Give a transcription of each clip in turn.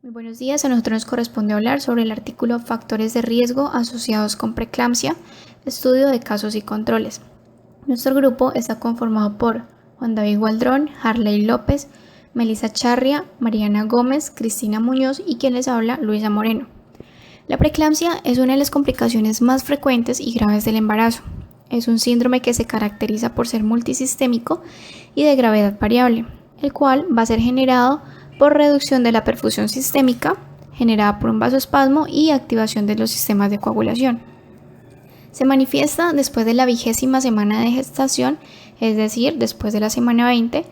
Muy buenos días, a nosotros nos corresponde hablar sobre el artículo Factores de riesgo asociados con preeclampsia, estudio de casos y controles. Nuestro grupo está conformado por Juan David Gualdrón, Harley López, Melissa Charria, Mariana Gómez, Cristina Muñoz y quien les habla, Luisa Moreno. La preeclampsia es una de las complicaciones más frecuentes y graves del embarazo. Es un síndrome que se caracteriza por ser multisistémico y de gravedad variable, el cual va a ser generado por reducción de la perfusión sistémica, generada por un vasoespasmo y activación de los sistemas de coagulación. Se manifiesta después de la 20ª semana de gestación, es decir, después de la semana 20,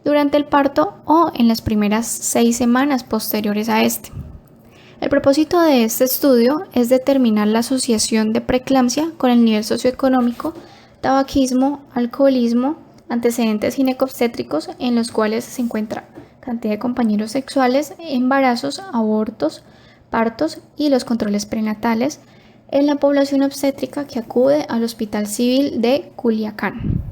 durante el parto o en las primeras 6 semanas posteriores a este. El propósito de este estudio es determinar la asociación de preeclampsia con el nivel socioeconómico, tabaquismo, alcoholismo, antecedentes ginecobstétricos en los cuales se encuentra cantidad de compañeros sexuales, embarazos, abortos, partos y los controles prenatales en la población obstétrica que acude al Hospital Civil de Culiacán.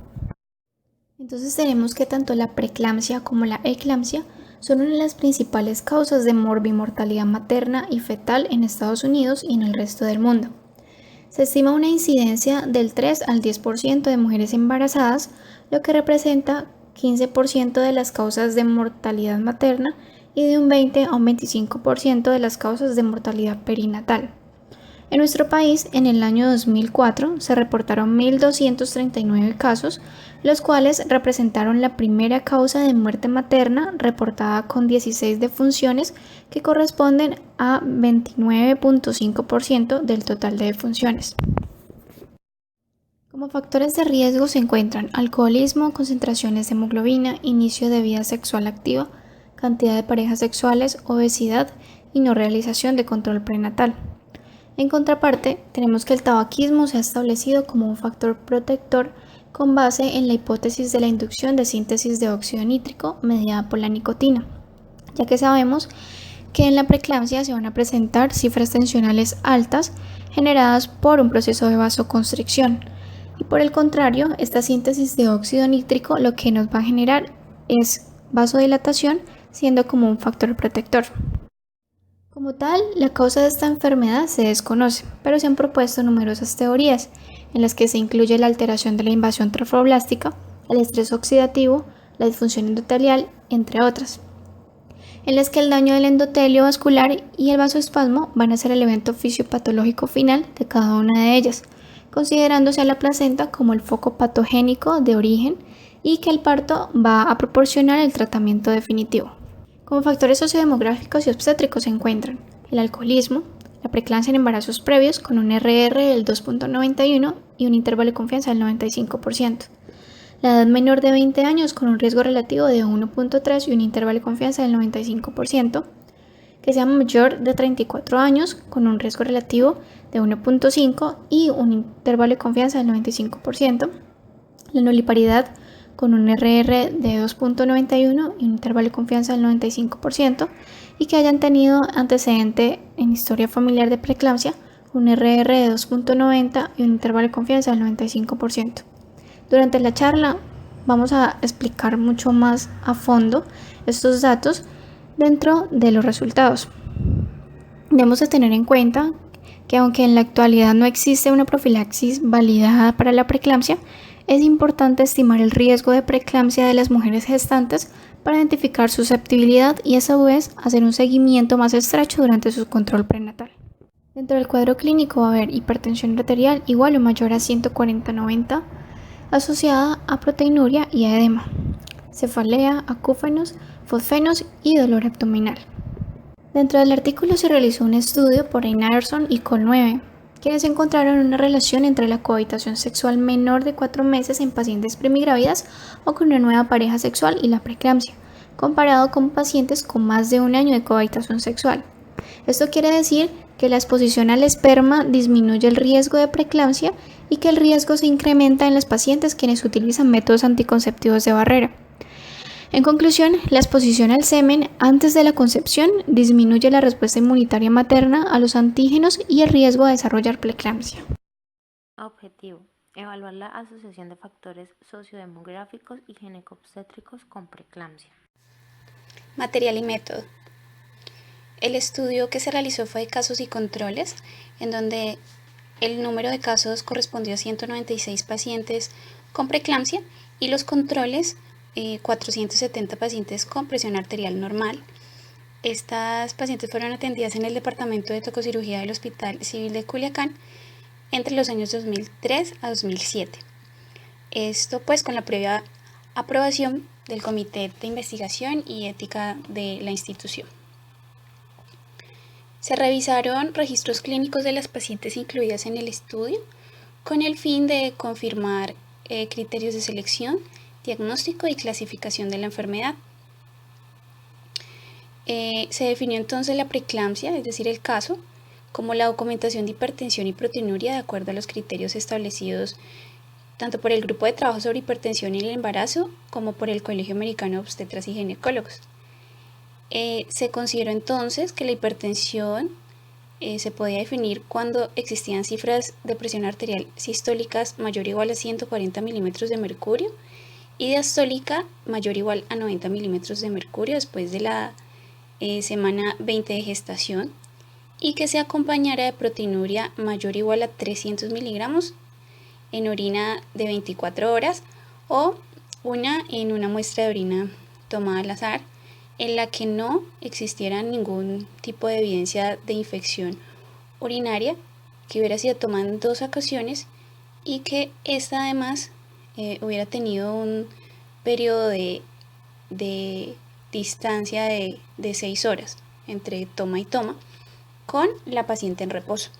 Entonces tenemos que tanto la preeclampsia como la eclampsia son una de las principales causas de morbimortalidad materna y fetal en Estados Unidos y en el resto del mundo. Se estima una incidencia del 3 al 10% de mujeres embarazadas, lo que representa 15% de las causas de mortalidad materna y de un 20 a un 25% de las causas de mortalidad perinatal. En nuestro país, en el año 2004, se reportaron 1.239 casos, los cuales representaron la primera causa de muerte materna reportada con 16 defunciones que corresponden a 29.5% del total de defunciones. Como factores de riesgo se encuentran alcoholismo, concentraciones de hemoglobina, inicio de vida sexual activa, cantidad de parejas sexuales, obesidad y no realización de control prenatal. En contraparte, tenemos que el tabaquismo se ha establecido como un factor protector con base en la hipótesis de la inducción de síntesis de óxido nítrico mediada por la nicotina, ya que sabemos que en la preeclampsia se van a presentar cifras tensionales altas generadas por un proceso de vasoconstricción. Y por el contrario, esta síntesis de óxido nítrico lo que nos va a generar es vasodilatación, siendo como un factor protector. Como tal, la causa de esta enfermedad se desconoce, pero se han propuesto numerosas teorías, en las que se incluye la alteración de la invasión trofoblástica, el estrés oxidativo, la disfunción endotelial, entre otras, en las que el daño del endotelio vascular y el vasoespasmo van a ser el evento fisiopatológico final de cada una de ellas, considerándose a la placenta como el foco patogénico de origen y que el parto va a proporcionar el tratamiento definitivo. Como factores sociodemográficos y obstétricos se encuentran el alcoholismo, la preeclampsia en embarazos previos con un RR del 2.91 y un intervalo de confianza del 95%. La edad menor de 20 años con un riesgo relativo de 1.3 y un intervalo de confianza del 95%. Que sea mayor de 34 años con un riesgo relativo de 1.5 y un intervalo de confianza del 95%. La nulliparidad con un RR de 2.91 y un intervalo de confianza del 95%, y que hayan tenido antecedente en historia familiar de preeclampsia, un RR de 2.90 y un intervalo de confianza del 95%. Durante la charla vamos a explicar mucho más a fondo estos datos dentro de los resultados. Debemos de tener en cuenta que aunque en la actualidad no existe una profilaxis validada para la preeclampsia, es importante estimar el riesgo de preeclampsia de las mujeres gestantes para identificar susceptibilidad y a su vez hacer un seguimiento más estrecho durante su control prenatal. Dentro del cuadro clínico va a haber hipertensión arterial igual o mayor a 140/90 asociada a proteinuria y a edema, cefalea, acúfenos, fosfenos y dolor abdominal. Dentro del artículo se realizó un estudio por Einarsson y Col 9, quienes encontraron una relación entre la cohabitación sexual menor de 4 meses en pacientes primigrávidas o con una nueva pareja sexual y la preeclampsia, comparado con pacientes con más de un año de cohabitación sexual. Esto quiere decir que la exposición al esperma disminuye el riesgo de preeclampsia y que el riesgo se incrementa en los pacientes quienes utilizan métodos anticonceptivos de barrera. En conclusión, la exposición al semen antes de la concepción disminuye la respuesta inmunitaria materna a los antígenos y el riesgo de desarrollar preeclampsia. Objetivo: evaluar la asociación de factores sociodemográficos y ginecobstétricos con preeclampsia. Material y método. El estudio que se realizó fue de casos y controles, en donde el número de casos correspondió a 196 pacientes con preeclampsia y los controles 470 pacientes con presión arterial normal. Estas pacientes fueron atendidas en el Departamento de Tococirugía del Hospital Civil de Culiacán entre los años 2003 a 2007. Esto pues con la previa aprobación del Comité de Investigación y Ética de la institución. Se revisaron registros clínicos de las pacientes incluidas en el estudio con el fin de confirmar criterios de selección, diagnóstico y clasificación de la enfermedad. Se definió entonces la preeclampsia, es decir, el caso, como la documentación de hipertensión y proteinuria de acuerdo a los criterios establecidos tanto por el Grupo de Trabajo sobre Hipertensión y el Embarazo como por el Colegio Americano de Obstetras y Ginecólogos. Se consideró entonces que la hipertensión se podía definir cuando existían cifras de presión arterial sistólicas mayor o igual a 140 milímetros de mercurio y diastólica mayor o igual a 90 milímetros de mercurio después de la semana 20 de gestación y que se acompañara de proteinuria mayor o igual a 300 miligramos en orina de 24 horas o en una muestra de orina tomada al azar en la que no existiera ningún tipo de evidencia de infección urinaria, que hubiera sido tomada en 2 ocasiones y que esta además hubiera tenido un periodo de distancia de 6 horas entre toma y toma con la paciente en reposo.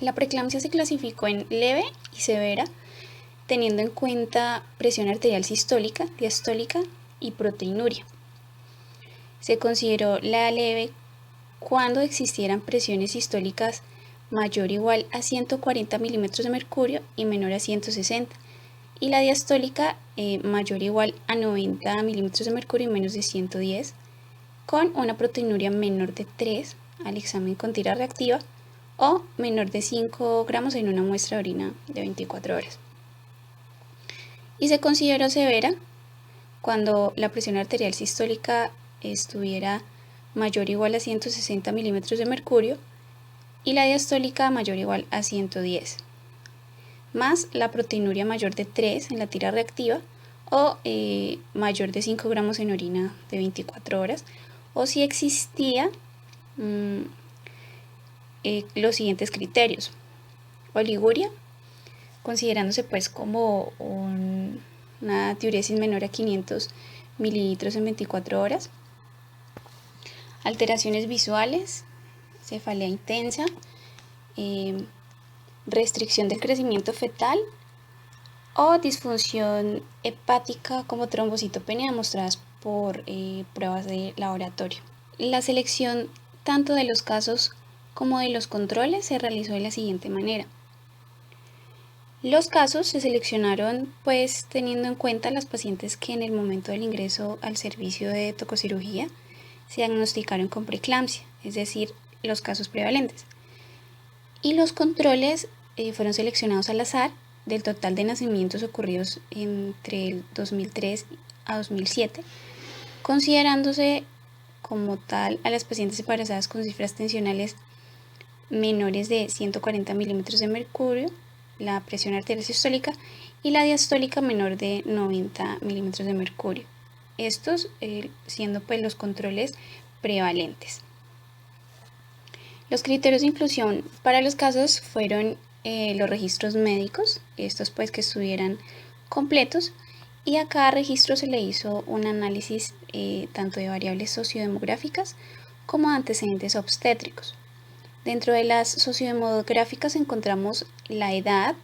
La preeclampsia se clasificó en leve y severa, teniendo en cuenta presión arterial sistólica, diastólica y proteinuria. Se consideró la leve cuando existieran presiones sistólicas mayor o igual a 140 milímetros de mercurio y menor a 160, y la diastólica mayor o igual a 90 milímetros de mercurio y menos de 110, con una proteinuria menor de 3 al examen con tira reactiva o menor de 5 gramos en una muestra de orina de 24 horas. Y se consideró severa cuando la presión arterial sistólica estuviera mayor o igual a 160 milímetros de mercurio y la diastólica mayor o igual a 110, más la proteinuria mayor de 3 en la tira reactiva o mayor de 5 gramos en orina de 24 horas, o si existía los siguientes criterios: oliguria, considerándose pues como una diuresis menor a 500 mililitros en 24 horas, alteraciones visuales, cefalea intensa, restricción del crecimiento fetal o disfunción hepática como trombocitopenia demostradas por pruebas de laboratorio. La selección tanto de los casos como de los controles se realizó de la siguiente manera. Los casos se seleccionaron pues teniendo en cuenta las pacientes que en el momento del ingreso al servicio de tococirugía se diagnosticaron con preeclampsia, es decir, los casos prevalentes. Y los controles fueron seleccionados al azar del total de nacimientos ocurridos entre el 2003 a 2007, considerándose como tal a las pacientes embarazadas con cifras tensionales menores de 140 milímetros de mercurio, la presión arterial sistólica y la diastólica menor de 90 milímetros de mercurio. Estos siendo pues los controles prevalentes. Los criterios de inclusión para los casos fueron los registros médicos, estos pues que estuvieran completos, y a cada registro se le hizo un análisis tanto de variables sociodemográficas como de antecedentes obstétricos. Dentro de las sociodemográficas encontramos la edad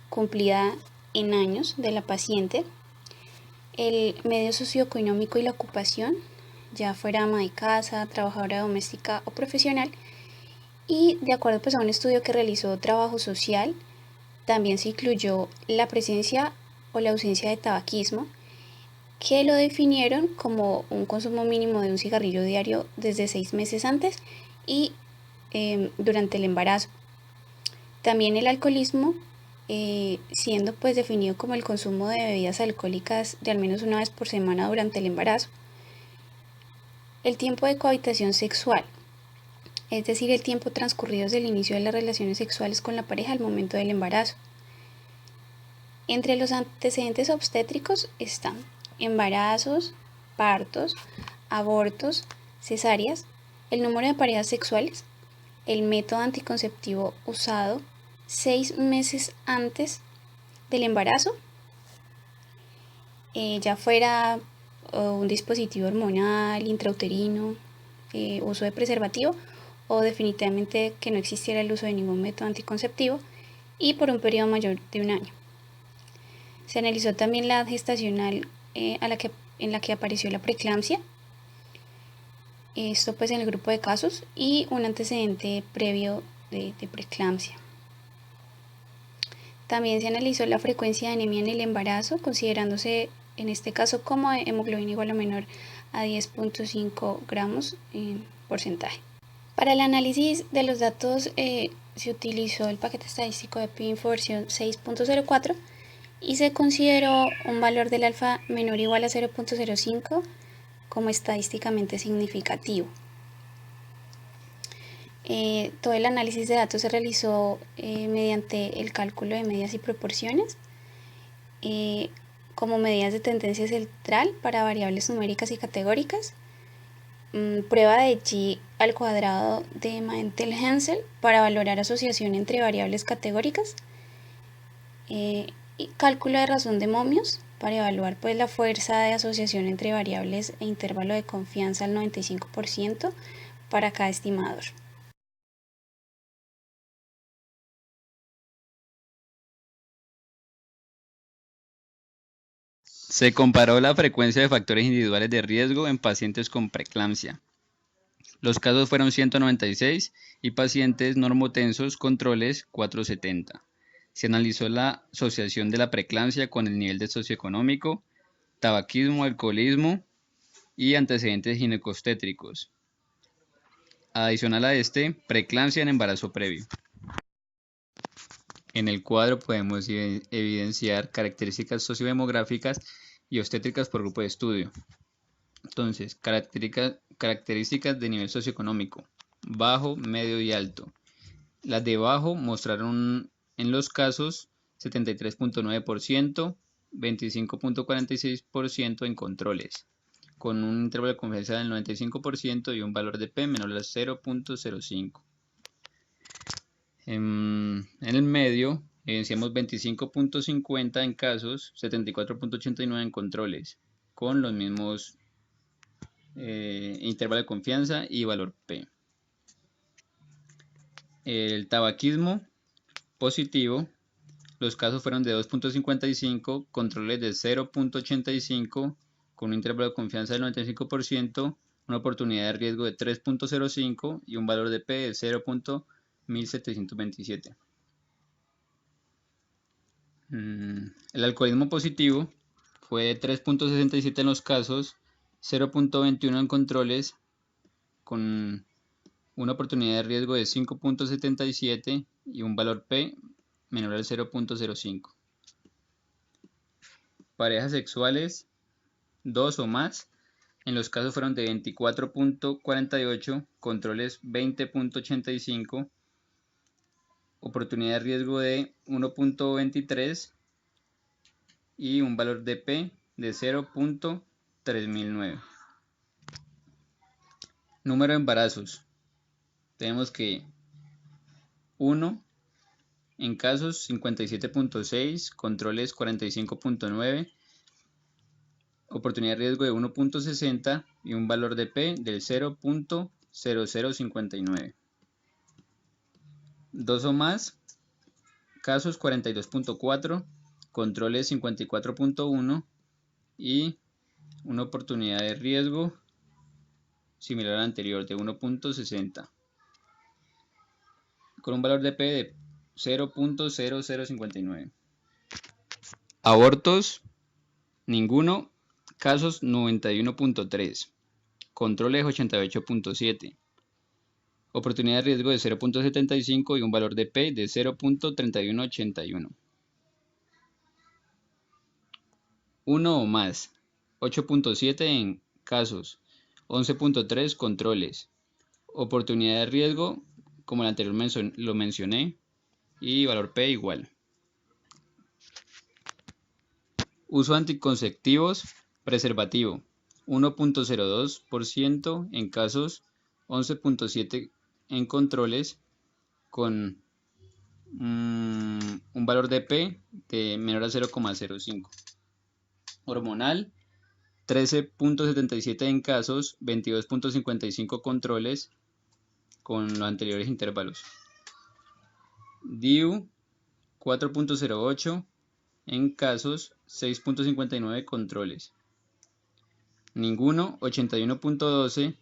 cumplida en años de la paciente, el medio socioeconómico y la ocupación, ya fuera ama de casa, trabajadora doméstica o profesional, y de acuerdo pues a un estudio que realizó Trabajo Social, también se incluyó la presencia o la ausencia de tabaquismo, que lo definieron como un consumo mínimo de un cigarrillo diario desde 6 meses antes y durante el embarazo. También el alcoholismo, siendo pues definido como el consumo de bebidas alcohólicas de al menos una vez por semana durante el embarazo. El tiempo de cohabitación sexual, es decir, el tiempo transcurrido desde el inicio de las relaciones sexuales con la pareja al momento del embarazo. Entre los antecedentes obstétricos están embarazos, partos, abortos, cesáreas, el número de parejas sexuales, el método anticonceptivo usado 6 meses antes del embarazo, ya fuera un dispositivo hormonal, intrauterino, uso de preservativo o definitivamente que no existiera el uso de ningún método anticonceptivo y por un periodo mayor de un año. Se analizó también la edad gestacional en la que apareció la preeclampsia, esto pues en el grupo de casos, y un antecedente previo de preeclampsia. También se analizó la frecuencia de anemia en el embarazo, considerándose en este caso como hemoglobina igual o menor a 10.5 gramos en porcentaje. Para el análisis de los datos se utilizó el paquete estadístico de PINFO versión 6.04 y se consideró un valor del alfa menor o igual a 0.05 como estadísticamente significativo. Todo el análisis de datos se realizó mediante el cálculo de medias y proporciones como medidas de tendencia central para variables numéricas y categóricas, prueba de G al cuadrado de Mantel-Hansel para valorar asociación entre variables categóricas, y cálculo de razón de momios para evaluar pues la fuerza de asociación entre variables e intervalo de confianza al 95% para cada estimador. Se comparó la frecuencia de factores individuales de riesgo en pacientes con preeclampsia. Los casos fueron 196 y pacientes normotensos controles 470. Se analizó la asociación de la preeclampsia con el nivel de socioeconómico, tabaquismo, alcoholismo y antecedentes ginecostétricos. Adicional a este, preeclampsia en embarazo previo. En el cuadro podemos evidenciar características sociodemográficas y obstétricas por grupo de estudio. Entonces, características de nivel socioeconómico, bajo, medio y alto. Las de bajo mostraron en los casos 73.9%, 25.46% en controles, con un intervalo de confianza del 95% y un valor de P menor al 0.05. En el medio evidenciamos 25.50 en casos, 74.89 en controles, con los mismos intervalo de confianza y valor P. El tabaquismo positivo, los casos fueron de 2.55, controles de 0.85, con un intervalo de confianza del 95%, una oportunidad de riesgo de 3.05 y un valor de P de 0.1727. El alcoholismo positivo fue de 3.67 en los casos, 0.21 en controles, con una oportunidad de riesgo de 5.77 y un valor P menor al 0.05. Parejas sexuales, 2 o más, en los casos fueron de 24.48, controles 20.85, oportunidad de riesgo de 1.23 y un valor de P de 0.3009. Número de embarazos. Tenemos que 1 en casos 57.6, controles 45.9, oportunidad de riesgo de 1.60 y un valor de P del 0.0059. 2 o más, casos 42.4, controles 54.1 y una oportunidad de riesgo similar al anterior de 1.60 con un valor de P de 0.0059. Abortos, ninguno, casos 91.3, controles 88.7, oportunidad de riesgo de 0.75 y un valor de P de 0.3181. 1 o más, 8.7 en casos, 11.3 controles. Oportunidad de riesgo, como el anterior lo mencioné, y valor P igual. Uso anticonceptivos, preservativo, 1.02% en casos, 11.7 en controles, con un valor de P de menor a 0,05. Hormonal, 13.77 en casos, 22.55 controles, con los anteriores intervalos. DIU, 4.08 en casos, 6.59 controles. Ninguno, 81.12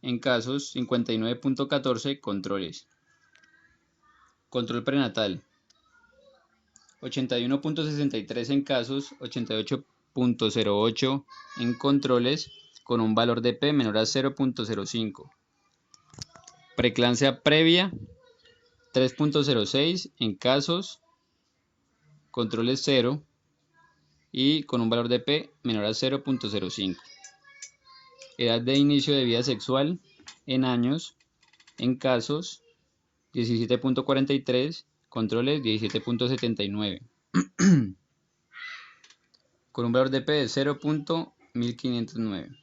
en casos, 59.14 controles. Control prenatal, 81.63 en casos, 88.08 en controles, con un valor de P menor a 0.05. Preeclampsia previa, 3.06 en casos, controles 0 y con un valor de P menor a 0.05. Edad de inicio de vida sexual en años, en casos, 17.43, controles 17.79. Con un valor de P de 0.1509.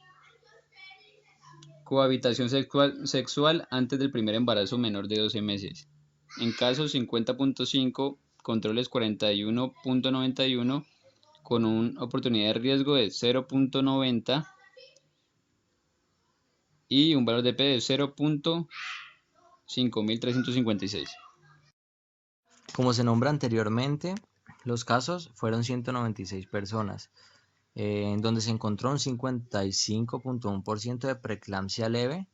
Cohabitación sexual antes del primer embarazo menor de 12 meses. En casos 50.5, controles 41.91, con una oportunidad de riesgo de 0.90 y un valor de P de 0.5356. Como se nombra anteriormente, los casos fueron 196 personas, en donde se encontró un 55.1% de preeclampsia leve,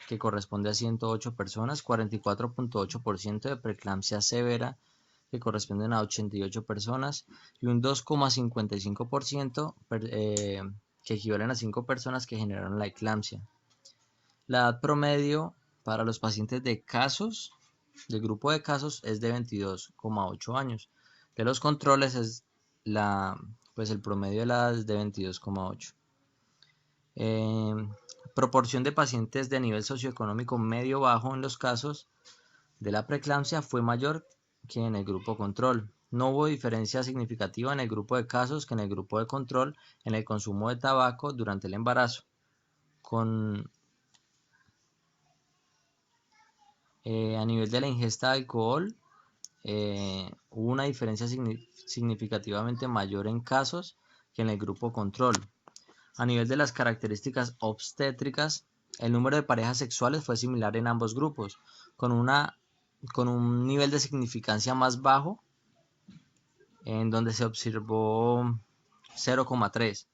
que corresponde a 108 personas, 44.8% de preeclampsia severa, que corresponden a 88 personas, y un 2.55% que equivalen a 5 personas que generaron la eclampsia. La edad promedio para los pacientes del grupo de casos es de 22,8 años. De los controles el promedio de la edad es de 22,8. Proporción de pacientes de nivel socioeconómico medio-bajo en los casos de la preeclampsia fue mayor que en el grupo control. No hubo diferencia significativa en el grupo de casos que en el grupo de control en el consumo de tabaco durante el embarazo. A nivel de la ingesta de alcohol, hubo una diferencia significativamente mayor en casos que en el grupo control. A nivel de las características obstétricas, el número de parejas sexuales fue similar en ambos grupos, con un nivel de significancia más bajo, en donde se observó 0,3.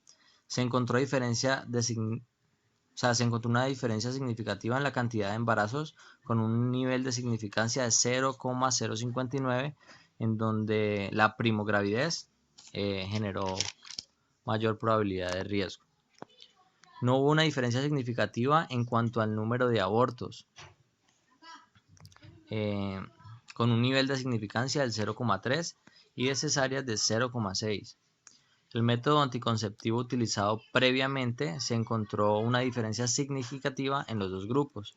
Se encontró una diferencia significativa en la cantidad de embarazos con un nivel de significancia de 0,059, en donde la primogravidez generó mayor probabilidad de riesgo. No hubo una diferencia significativa en cuanto al número de abortos, con un nivel de significancia del 0,3 y de cesáreas de 0,6. El método anticonceptivo utilizado previamente se encontró una diferencia significativa en los dos grupos,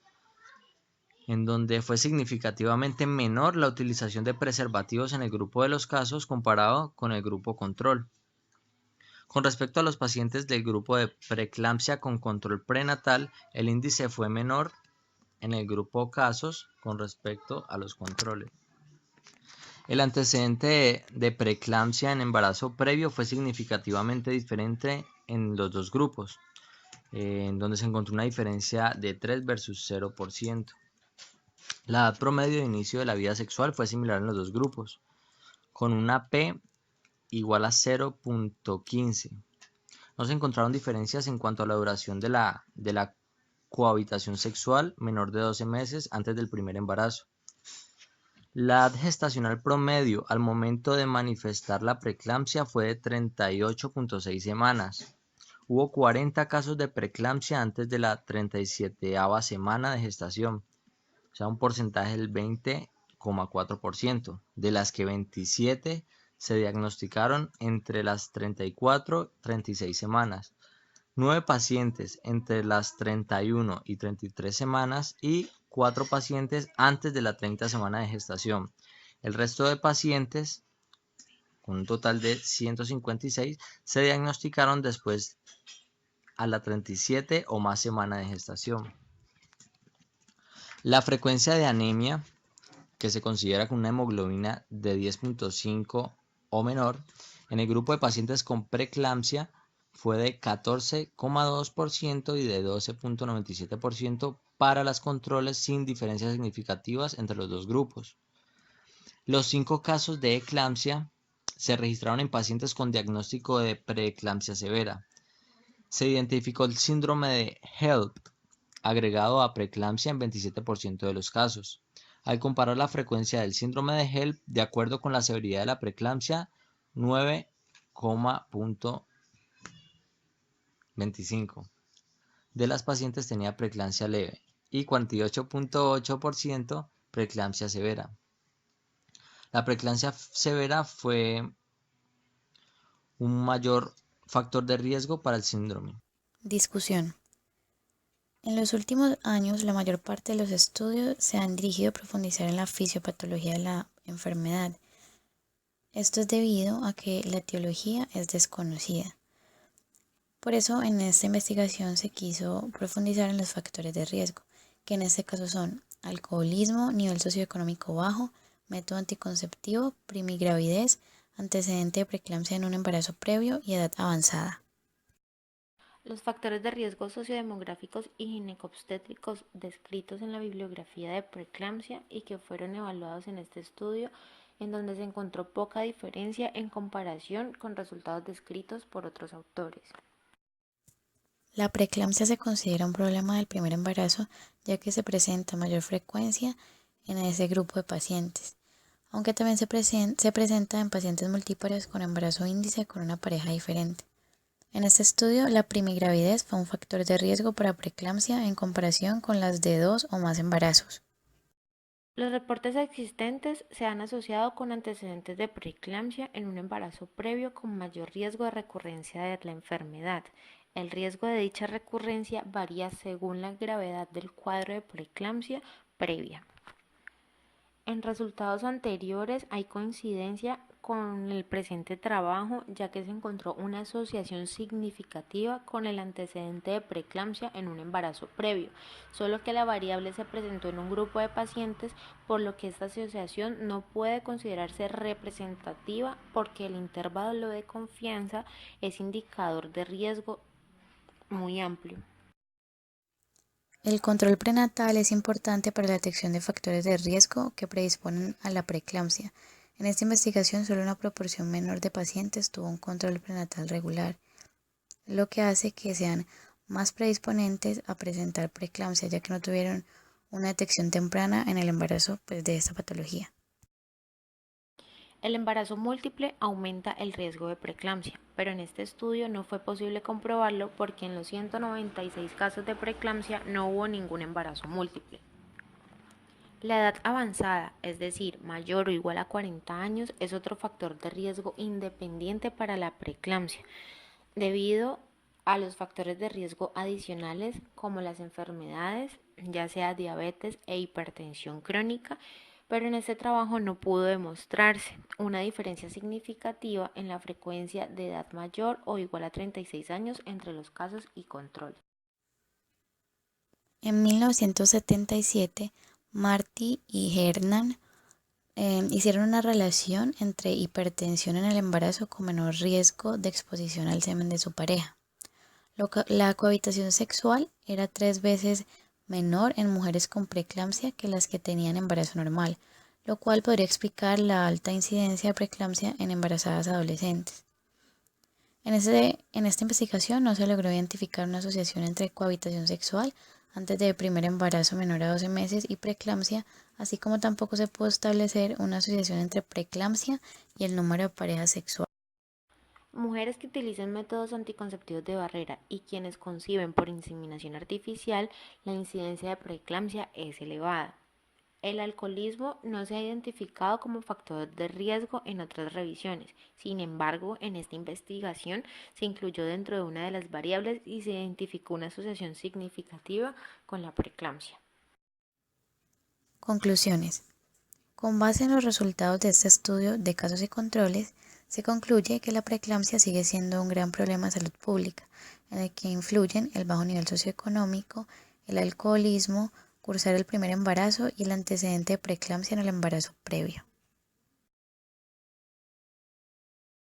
en donde fue significativamente menor la utilización de preservativos en el grupo de los casos comparado con el grupo control. Con respecto a los pacientes del grupo de preeclampsia con control prenatal, el índice fue menor en el grupo casos con respecto a los controles. El antecedente de preeclampsia en embarazo previo fue significativamente diferente en los dos grupos, en donde se encontró una diferencia de 3 versus 0%. La edad promedio de inicio de la vida sexual fue similar en los dos grupos, con una P igual a 0.15. No se encontraron diferencias en cuanto a la duración de la cohabitación sexual menor de 12 meses antes del primer embarazo. La edad gestacional promedio al momento de manifestar la preeclampsia fue de 38.6 semanas. Hubo 40 casos de preeclampsia antes de la 37ª semana de gestación, o sea, un porcentaje del 20,4%, de las que 27 se diagnosticaron entre las 34 y 36 semanas. 9 pacientes entre las 31 y 33 semanas y 4 pacientes antes de la 30 semana de gestación. El resto de pacientes, con un total de 156, se diagnosticaron después a la 37 o más semana de gestación. La frecuencia de anemia, que se considera con una hemoglobina de 10.5 o menor, en el grupo de pacientes con preeclampsia fue de 14,2% y de 12,97% para las controles, sin diferencias significativas entre los dos grupos. Los 5 casos de eclampsia se registraron en pacientes con diagnóstico de preeclampsia severa. Se identificó el síndrome de HELLP agregado a preeclampsia en 27% de los casos. Al comparar la frecuencia del síndrome de HELLP de acuerdo con la severidad de la preeclampsia, 9,25 de las pacientes tenía preeclampsia leve y 48,8% preeclampsia severa. La preeclampsia severa fue un mayor factor de riesgo para el síndrome. Discusión. En los últimos años, la mayor parte de los estudios se han dirigido a profundizar en la fisiopatología de la enfermedad. Esto es debido a que la etiología es desconocida. Por eso, en esta investigación se quiso profundizar en los factores de riesgo, que en este caso son alcoholismo, nivel socioeconómico bajo, método anticonceptivo, primigravidez, antecedente de preeclampsia en un embarazo previo y edad avanzada. Los factores de riesgo sociodemográficos y ginecobstétricos descritos en la bibliografía de preeclampsia y que fueron evaluados en este estudio, en donde se encontró poca diferencia en comparación con resultados descritos por otros autores. La preeclampsia se considera un problema del primer embarazo, ya que se presenta a mayor frecuencia en ese grupo de pacientes, aunque también se presenta en pacientes multípares con embarazo índice con una pareja diferente. En este estudio, la primigravidez fue un factor de riesgo para preeclampsia en comparación con las de 2 o más embarazos. Los reportes existentes se han asociado con antecedentes de preeclampsia en un embarazo previo con mayor riesgo de recurrencia de la enfermedad. El riesgo de dicha recurrencia varía según la gravedad del cuadro de preeclampsia previa. En resultados anteriores hay coincidencia con el presente trabajo, ya que se encontró una asociación significativa con el antecedente de preeclampsia en un embarazo previo, solo que la variable se presentó en un grupo de pacientes, por lo que esta asociación no puede considerarse representativa porque el intervalo de confianza es indicador de riesgo muy amplio. El control prenatal es importante para la detección de factores de riesgo que predisponen a la preeclampsia. En esta investigación, solo una proporción menor de pacientes tuvo un control prenatal regular, lo que hace que sean más predisponentes a presentar preeclampsia, ya que no tuvieron una detección temprana en el embarazo de esta patología. El embarazo múltiple aumenta el riesgo de preeclampsia, pero en este estudio no fue posible comprobarlo porque en los 196 casos de preeclampsia no hubo ningún embarazo múltiple. La edad avanzada, es decir, mayor o igual a 40 años, es otro factor de riesgo independiente para la preeclampsia, debido a los factores de riesgo adicionales como las enfermedades, ya sea diabetes e hipertensión crónica, pero en este trabajo no pudo demostrarse una diferencia significativa en la frecuencia de edad mayor o igual a 36 años entre los casos y control. En 1977, Marty y Hernan hicieron una relación entre hipertensión en el embarazo con menor riesgo de exposición al semen de su pareja. La cohabitación sexual era 3 veces menor en mujeres con preeclampsia que las que tenían embarazo normal, lo cual podría explicar la alta incidencia de preeclampsia en embarazadas adolescentes. En esta investigación no se logró identificar una asociación entre cohabitación sexual antes del primer embarazo menor a 12 meses y preeclampsia, así como tampoco se pudo establecer una asociación entre preeclampsia y el número de parejas sexuales. Mujeres que utilizan métodos anticonceptivos de barrera y quienes conciben por inseminación artificial, la incidencia de preeclampsia es elevada. El alcoholismo no se ha identificado como factor de riesgo en otras revisiones. Sin embargo, en esta investigación se incluyó dentro de una de las variables y se identificó una asociación significativa con la preeclampsia. Conclusiones. Con base en los resultados de este estudio de casos y controles, se concluye que la preeclampsia sigue siendo un gran problema de salud pública, en el que influyen el bajo nivel socioeconómico, el alcoholismo, cursar el primer embarazo y el antecedente de preeclampsia en el embarazo previo.